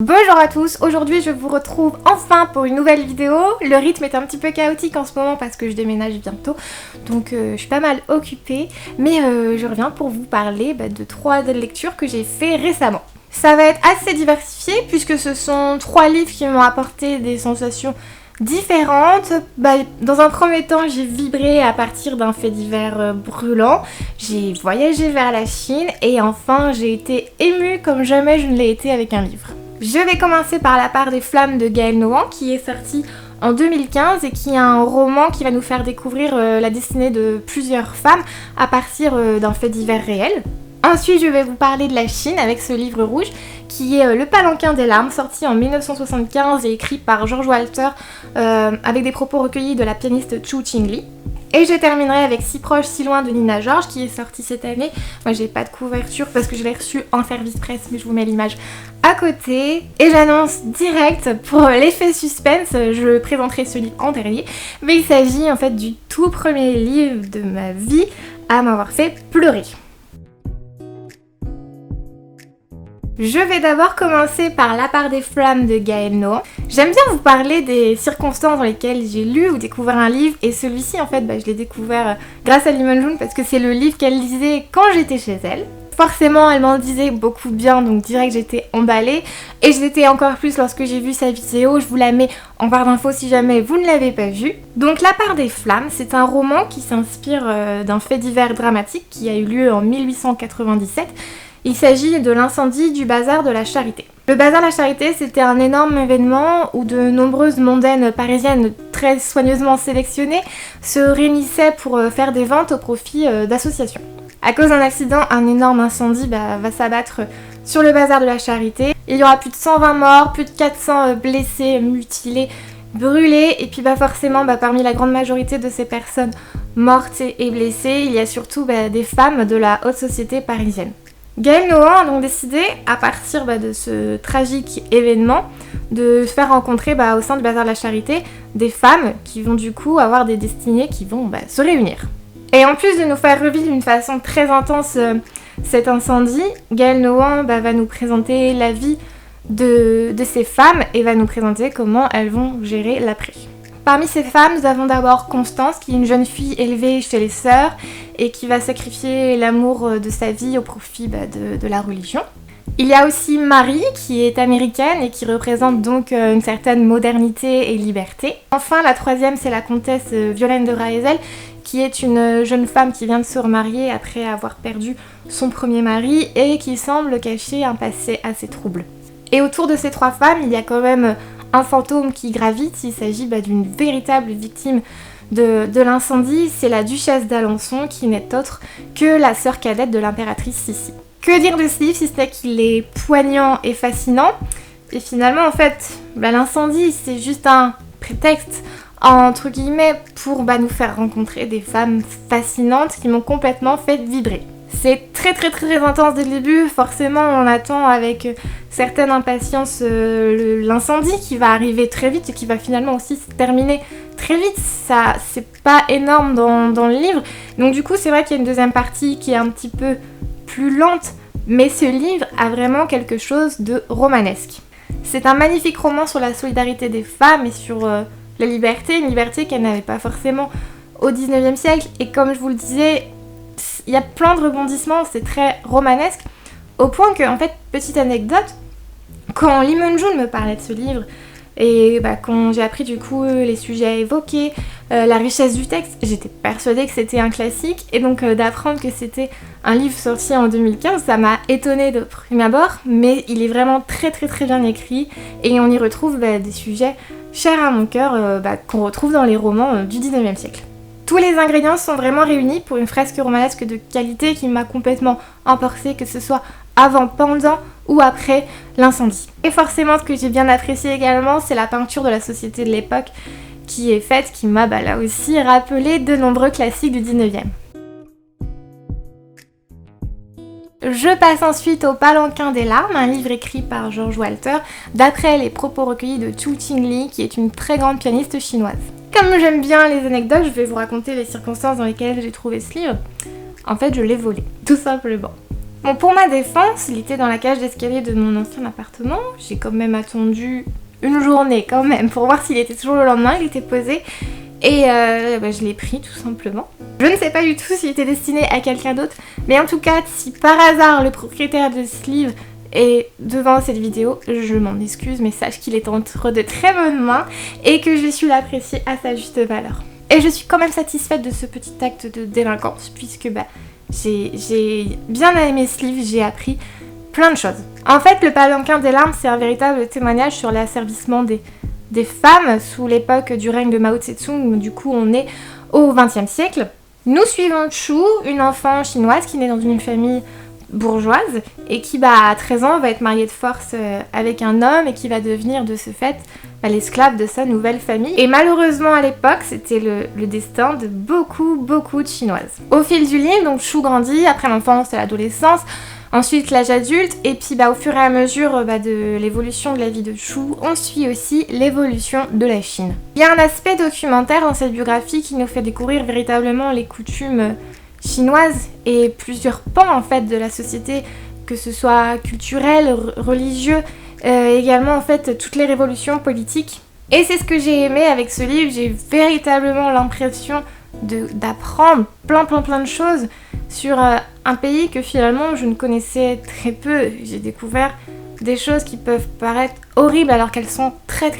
Bonjour à tous, aujourd'hui je vous retrouve enfin pour une nouvelle vidéo. Le rythme est un petit peu chaotique en ce moment parce que je déménage bientôt, donc je suis pas mal occupée. Mais je reviens pour vous parler de 3 lectures que j'ai fait récemment. Ça va être assez diversifié puisque ce sont 3 livres qui m'ont apporté des sensations différentes. Dans un premier temps, j'ai vibré à partir d'un fait divers brûlant. J'ai voyagé vers la Chine et enfin j'ai été émue comme jamais je ne l'ai été avec un livre. Je vais commencer par La part des flammes de Gaël Nohan qui est sorti en 2015 et qui est un roman qui va nous faire découvrir la destinée de plusieurs femmes à partir d'un fait divers réel. Ensuite, je vais vous parler de la Chine avec ce livre rouge qui est Le Palanquin des larmes, sorti en 1975 et écrit par George Walter avec des propos recueillis de la pianiste Chu Qingli. Et je terminerai avec Si proche, si loin de Nina George qui est sorti cette année. Moi j'ai pas de couverture parce que je l'ai reçu en service presse, mais je vous mets l'image à côté. Et j'annonce direct pour l'effet suspense, je présenterai ce livre en dernier. Mais il s'agit en fait du tout premier livre de ma vie à m'avoir fait pleurer. Je vais d'abord commencer par La part des flammes de Gaël Nohan. J'aime bien vous parler des circonstances dans lesquelles j'ai lu ou découvert un livre, et celui-ci en fait je l'ai découvert grâce à Limon June parce que c'est le livre qu'elle lisait quand j'étais chez elle. Forcément elle m'en disait beaucoup de bien, donc direct j'étais emballée, et je l'étais encore plus lorsque j'ai vu sa vidéo. Je vous la mets en barre d'infos si jamais vous ne l'avez pas vue. Donc La part des flammes, c'est un roman qui s'inspire d'un fait divers dramatique qui a eu lieu en 1897. Il s'agit de l'incendie du bazar de la Charité. Le bazar de la Charité, c'était un énorme événement où de nombreuses mondaines parisiennes très soigneusement sélectionnées se réunissaient pour faire des ventes au profit d'associations. À cause d'un accident, un énorme incendie va s'abattre sur le bazar de la Charité. Il y aura plus de 120 morts, plus de 400 blessés, mutilés, brûlés, et puis forcément parmi la grande majorité de ces personnes mortes et blessées, il y a surtout des femmes de la haute société parisienne. Gaël Nohan a donc décidé, à partir de ce tragique événement, de faire rencontrer au sein du bazar de la Charité des femmes qui vont du coup avoir des destinées qui vont se réunir. Et en plus de nous faire revivre d'une façon très intense cet incendie, Gaël Nohan va nous présenter la vie de ces femmes et va nous présenter comment elles vont gérer l'après. Parmi ces femmes, nous avons d'abord Constance, qui est une jeune fille élevée chez les sœurs et qui va sacrifier l'amour de sa vie au profit de la religion. Il y a aussi Marie, qui est américaine et qui représente donc une certaine modernité et liberté. Enfin, la troisième, c'est la comtesse Violaine de Raezel, qui est une jeune femme qui vient de se remarier après avoir perdu son premier mari et qui semble cacher un passé assez trouble. Et autour de ces 3 femmes, il y a quand même un fantôme qui gravite. Il s'agit d'une véritable victime de l'incendie. C'est la duchesse d'Alençon qui n'est autre que la sœur cadette de l'impératrice Sissi. Que dire de ce livre si ce n'est qu'il est poignant et fascinant. Et finalement en fait l'incendie c'est juste un prétexte entre guillemets pour nous faire rencontrer des femmes fascinantes qui m'ont complètement fait vibrer. C'est très intense dès le début, forcément on attend avec certaine impatience l'incendie qui va arriver très vite et qui va finalement aussi se terminer très vite. Ça, c'est pas énorme dans le livre, donc du coup c'est vrai qu'il y a une deuxième partie qui est un petit peu plus lente, mais ce livre a vraiment quelque chose de romanesque. C'est un magnifique roman sur la solidarité des femmes et sur la liberté, une liberté qu'elles n'avaient pas forcément au 19e siècle, et comme je vous le disais, il y a plein de rebondissements, c'est très romanesque, au point que, en fait, petite anecdote, quand Limon June me parlait de ce livre, et quand j'ai appris du coup les sujets à évoquer, la richesse du texte, j'étais persuadée que c'était un classique, et donc d'apprendre que c'était un livre sorti en 2015, ça m'a étonnée de prime abord, mais il est vraiment très bien écrit, et on y retrouve des sujets chers à mon cœur, qu'on retrouve dans les romans du 19e siècle. Tous les ingrédients sont vraiment réunis pour une fresque romanesque de qualité qui m'a complètement emportée, que ce soit avant, pendant ou après l'incendie. Et forcément, ce que j'ai bien apprécié également, c'est la peinture de la société de l'époque qui est faite, qui m'a là aussi rappelé de nombreux classiques du 19e. Je passe ensuite au Palanquin des larmes, un livre écrit par George Walter, d'après les propos recueillis de Chu Qingli, qui est une très grande pianiste chinoise. Comme j'aime bien les anecdotes, je vais vous raconter les circonstances dans lesquelles j'ai trouvé ce livre. En fait, je l'ai volé, tout simplement. Bon, pour ma défense, il était dans la cage d'escalier de mon ancien appartement. J'ai quand même attendu une journée quand même pour voir s'il était toujours le lendemain, il était posé. Et je l'ai pris tout simplement. Je ne sais pas du tout s'il était destiné à quelqu'un d'autre, mais en tout cas, si par hasard le propriétaire de ce livre est devant cette vidéo, je m'en excuse, mais sache qu'il est entre de très bonnes mains et que je suis l'apprécier à sa juste valeur. Et je suis quand même satisfaite de ce petit acte de délinquance, puisque j'ai bien aimé ce livre, j'ai appris plein de choses. En fait, le Palanquin des larmes, c'est un véritable témoignage sur l'asservissement des femmes sous l'époque du règne de Mao Tse-tung. Du coup, on est au XXe siècle. Nous suivons Chu, une enfant chinoise qui naît dans une famille bourgeoise et qui, à 13 ans, va être mariée de force avec un homme et qui va devenir de ce fait l'esclave de sa nouvelle famille. Et malheureusement, à l'époque, c'était le destin de beaucoup de Chinoises. Au fil du livre, donc Chu grandit après l'enfance et l'adolescence, ensuite l'âge adulte, et puis au fur et à mesure de l'évolution de la vie de Chu, on suit aussi l'évolution de la Chine. Il y a un aspect documentaire dans cette biographie qui nous fait découvrir véritablement les coutumes chinoises et plusieurs pans en fait de la société, que ce soit culturel, religieux, également en fait toutes les révolutions politiques. Et c'est ce que j'ai aimé avec ce livre, j'ai véritablement l'impression d'apprendre plein de choses sur un pays que finalement je ne connaissais très peu. J'ai découvert des choses qui peuvent paraître horribles alors qu'elles sont très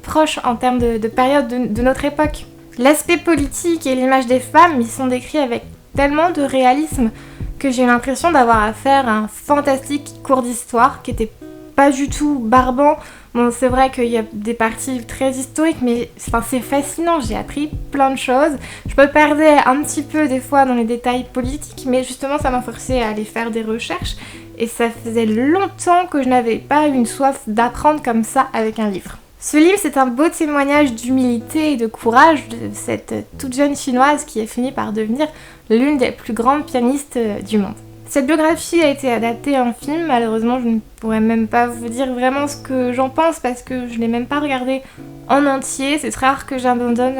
proches en termes de période de notre époque. L'aspect politique et l'image des femmes y sont décrits avec tellement de réalisme que j'ai l'impression d'avoir affaire à un fantastique cours d'histoire qui était pas du tout barbant. Bon, c'est vrai qu'il y a des parties très historiques, mais c'est fascinant, j'ai appris plein de choses. Je me perdais un petit peu des fois dans les détails politiques, mais justement ça m'a forcé à aller faire des recherches et ça faisait longtemps que je n'avais pas eu une soif d'apprendre comme ça avec un livre. Ce livre, c'est un beau témoignage d'humilité et de courage de cette toute jeune chinoise qui a fini par devenir l'une des plus grandes pianistes du monde. Cette biographie a été adaptée en film, malheureusement je ne pourrais même pas vous dire vraiment ce que j'en pense parce que je l'ai même pas regardé en entier. C'est très rare que j'abandonne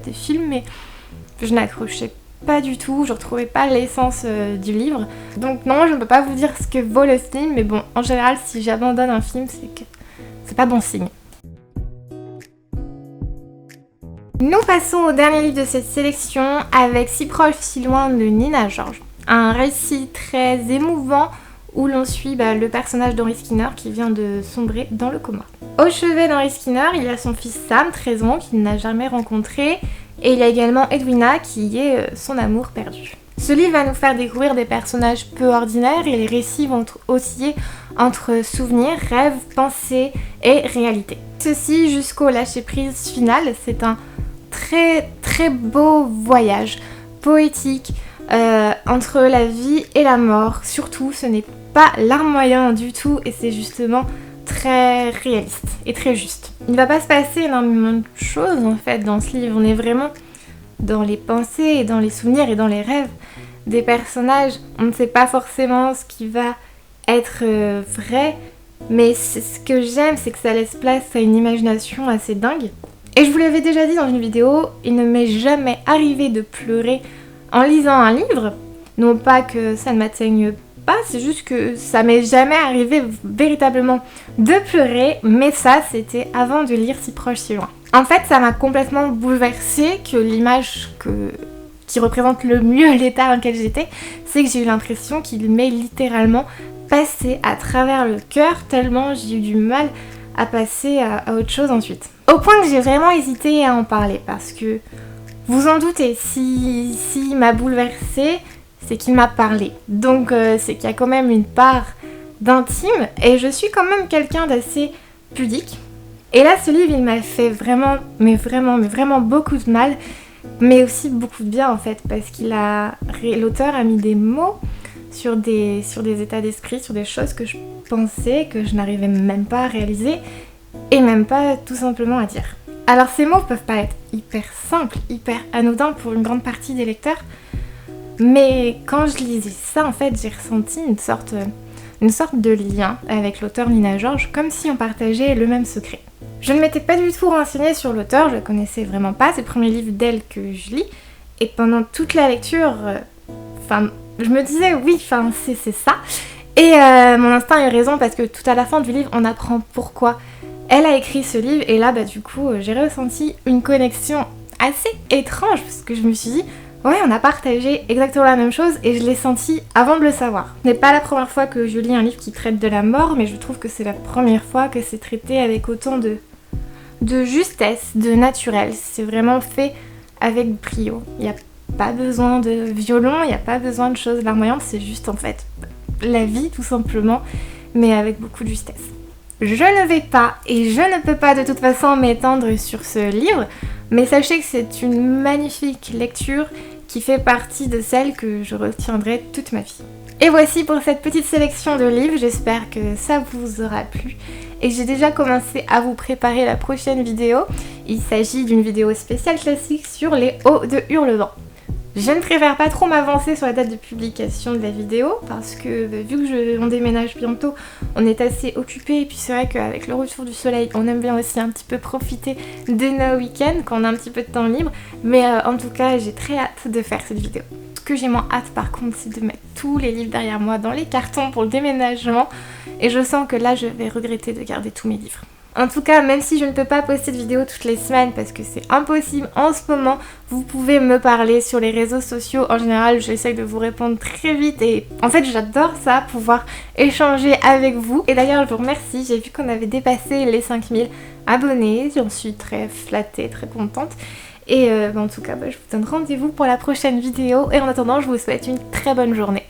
des films, mais je n'accrochais pas du tout, je retrouvais pas l'essence du livre. Donc non, je ne peux pas vous dire ce que vaut le film, mais bon, en général si j'abandonne un film, c'est que c'est pas bon signe. Nous passons au dernier livre de cette sélection avec Si proche, si loin de Nina George. Un récit très émouvant où l'on suit le personnage d'Henry Skinner qui vient de sombrer dans le coma. Au chevet d'Henry Skinner, il y a son fils Sam, 13 ans, qu'il n'a jamais rencontré, et il y a également Edwina qui est son amour perdu. Ce livre va nous faire découvrir des personnages peu ordinaires et les récits vont osciller entre souvenirs, rêves, pensées et réalité. Ceci jusqu'au lâcher-prise final, c'est un très beau voyage poétique entre la vie et la mort. Surtout, ce n'est pas larmoyant du tout et c'est justement très réaliste et très juste. Il ne va pas se passer énormément de choses en fait dans ce livre. On est vraiment dans les pensées et dans les souvenirs et dans les rêves des personnages. On ne sait pas forcément ce qui va être vrai, mais ce que j'aime, c'est que ça laisse place à une imagination assez dingue. Et je vous l'avais déjà dit dans une vidéo, il ne m'est jamais arrivé de pleurer en lisant un livre. Non pas que ça ne m'atteigne pas, c'est juste que ça m'est jamais arrivé véritablement de pleurer, mais ça c'était avant de lire Si proche, si loin. En fait, ça m'a complètement bouleversée que l'image qui représente le mieux l'état dans lequel j'étais, c'est que j'ai eu l'impression qu'il m'est littéralement passé à travers le cœur tellement j'ai eu du mal à passer à autre chose ensuite. Au point que j'ai vraiment hésité à en parler parce que, vous en doutez, si il m'a bouleversée, c'est qu'il m'a parlé. Donc c'est qu'il y a quand même une part d'intime et je suis quand même quelqu'un d'assez pudique. Et là ce livre il m'a fait vraiment beaucoup de mal, mais aussi beaucoup de bien en fait parce l'auteur a mis des mots sur des états d'esprit, sur des choses que je pensais que je n'arrivais même pas à réaliser et même pas tout simplement à dire. Alors ces mots peuvent paraître hyper simples, hyper anodins pour une grande partie des lecteurs, mais quand je lisais ça en fait j'ai ressenti une sorte de lien avec l'auteur Nina George, comme si on partageait le même secret. Je ne m'étais pas du tout renseignée sur l'auteur, je la connaissais vraiment pas, c'est le premier livre d'elle que je lis, et pendant toute la lecture, je me disais oui, enfin c'est ça. Et mon instinct a eu raison parce que tout à la fin du livre, on apprend pourquoi elle a écrit ce livre. Et là, du coup, j'ai ressenti une connexion assez étrange parce que je me suis dit, ouais, on a partagé exactement la même chose et je l'ai senti avant de le savoir. Ce n'est pas la première fois que je lis un livre qui traite de la mort, mais je trouve que c'est la première fois que c'est traité avec autant de justesse, de naturel. C'est vraiment fait avec brio. Il n'y a pas besoin de violon, il n'y a pas besoin de choses larmoyantes, c'est juste en fait la vie tout simplement, mais avec beaucoup de justesse. Je ne vais pas et je ne peux pas de toute façon m'étendre sur ce livre, mais sachez que c'est une magnifique lecture qui fait partie de celles que je retiendrai toute ma vie. Et voici pour cette petite sélection de livres, j'espère que ça vous aura plu. Et j'ai déjà commencé à vous préparer la prochaine vidéo. Il s'agit d'une vidéo spéciale classique sur les hauts de Hurlevent. Je ne préfère pas trop m'avancer sur la date de publication de la vidéo parce que vu que on déménage bientôt, on est assez occupé et puis c'est vrai qu'avec le retour du soleil, on aime bien aussi un petit peu profiter de nos week-ends quand on a un petit peu de temps libre. Mais en tout cas, j'ai très hâte de faire cette vidéo. Ce que j'ai moins hâte par contre, c'est de mettre tous les livres derrière moi dans les cartons pour le déménagement et je sens que là, je vais regretter de garder tous mes livres. En tout cas, même si je ne peux pas poster de vidéos toutes les semaines parce que c'est impossible en ce moment, vous pouvez me parler sur les réseaux sociaux. En général, j'essaye de vous répondre très vite et en fait, j'adore ça, pouvoir échanger avec vous. Et d'ailleurs, je vous remercie, j'ai vu qu'on avait dépassé les 5000 abonnés, j'en suis très flattée, très contente. Et en tout cas, je vous donne rendez-vous pour la prochaine vidéo et en attendant, je vous souhaite une très bonne journée.